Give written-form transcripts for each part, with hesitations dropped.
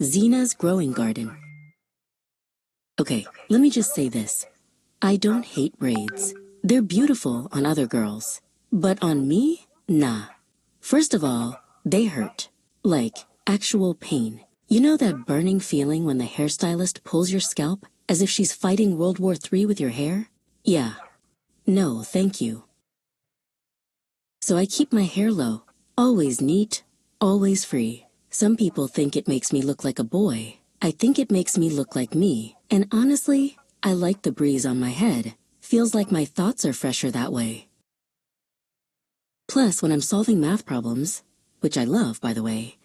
Zina's growing garden. Okay, let me just say this. I don't hate braids. They're beautiful on other girls. But on me? Nah. First of all, they hurt. Like, actual pain. You know that burning feeling when the hairstylist pulls your scalp as if she's fighting World War III with your hair? Yeah. No, thank you. So I keep my hair low. Always neat, always free. Some people think it makes me look like a boy. I think it makes me look like me. And honestly, I like the breeze on my head. Feels like my thoughts are fresher that way. Plus, when I'm solving math problems, which I love, by the way,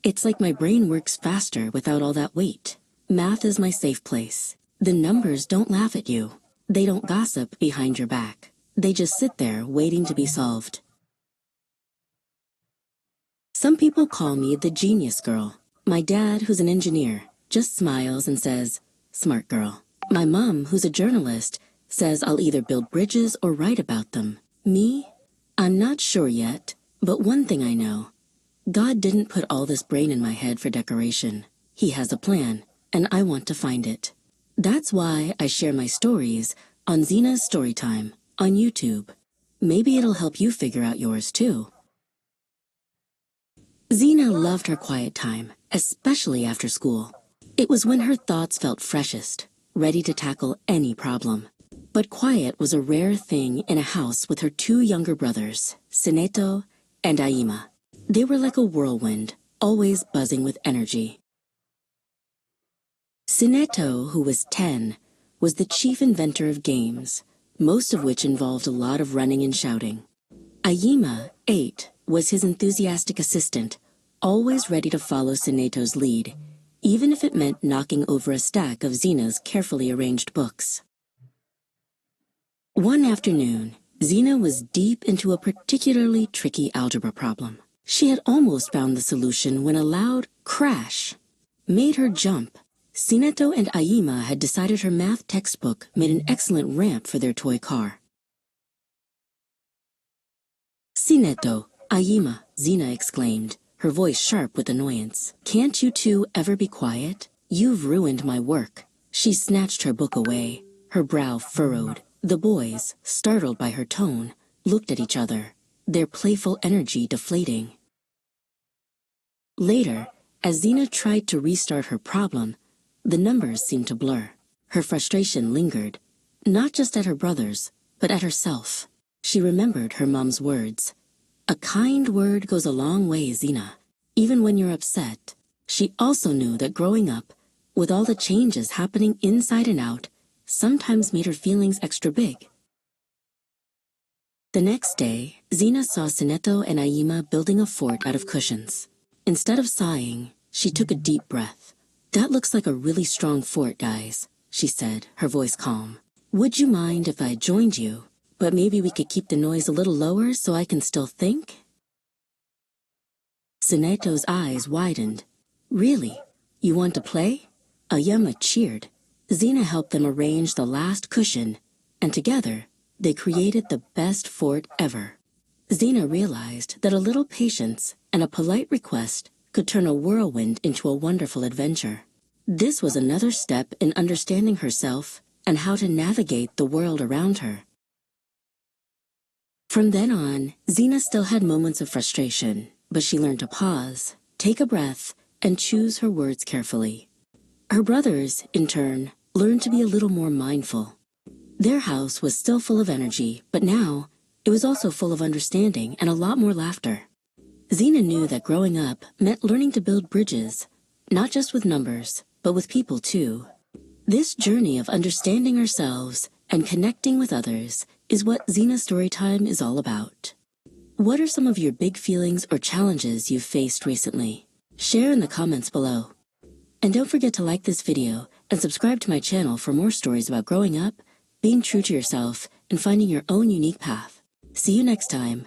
it's like my brain works faster without all that weight. Math is my safe place. The numbers don't laugh at you. They don't gossip behind your back. They just sit there waiting to be solved. Some people call me the genius girl. My dad, who's an engineer, just smiles and says, smart girl. My mom, who's a journalist, says I'll either build bridges or write about them. Me? I'm not sure yet, but one thing I know. God didn't put all this brain in my head for decoration. He has a plan, and I want to find it. That's why I share my stories on Zina's Storytime on YouTube. Maybe it'll help you figure out yours too. Zina loved her quiet time, especially after school. It was when her thoughts felt freshest, ready to tackle any problem. But quiet was a rare thing in a house with her two younger brothers, Sineto and Aima. They were like a whirlwind, always buzzing with energy. Sineto, who was 10, was the chief inventor of games, most of which involved a lot of running and shouting. Aima, 8, was his enthusiastic assistant, always ready to follow Sineto's lead, even if it meant knocking over a stack of Zina's carefully arranged books. One afternoon, Zina was deep into a particularly tricky algebra problem. She had almost found the solution when a loud crash made her jump. Sineto and Aima had decided her math textbook made an excellent ramp for their toy car. Sineto, Aima, Zina exclaimed, her voice sharp with annoyance. Can't you two ever be quiet? You've ruined my work. She snatched her book away, her brow furrowed. The boys, startled by her tone, looked at each other, their playful energy deflating. Later, as Zina tried to restart her problem, the numbers seemed to blur. Her frustration lingered, not just at her brothers, but at herself. She remembered her mom's words. A kind word goes a long way, Zina, even when you're upset. She also knew that growing up, with all the changes happening inside and out, sometimes made her feelings extra big. The next day, Zina saw Sineto and Aima building a fort out of cushions. Instead of sighing, she took a deep breath. That looks like a really strong fort, guys, she said, her voice calm. Would you mind if I joined you? But maybe we could keep the noise a little lower so I can still think? Sineto's eyes widened. Really? You want to play? Aima cheered. Zina helped them arrange the last cushion, and together, they created the best fort ever. Zina realized that a little patience and a polite request could turn a whirlwind into a wonderful adventure. This was another step in understanding herself and how to navigate the world around her. From then on, Zina still had moments of frustration, but she learned to pause, take a breath, and choose her words carefully. Her brothers, in turn, learned to be a little more mindful. Their house was still full of energy, but now it was also full of understanding and a lot more laughter. Zina knew that growing up meant learning to build bridges, not just with numbers, but with people too. This journey of understanding ourselves and connecting with others is what Zina Storytime is all about. What are some of your big feelings or challenges you've faced recently? Share in the comments below. And don't forget to like this video and subscribe to my channel for more stories about growing up, being true to yourself, and finding your own unique path. See you next time.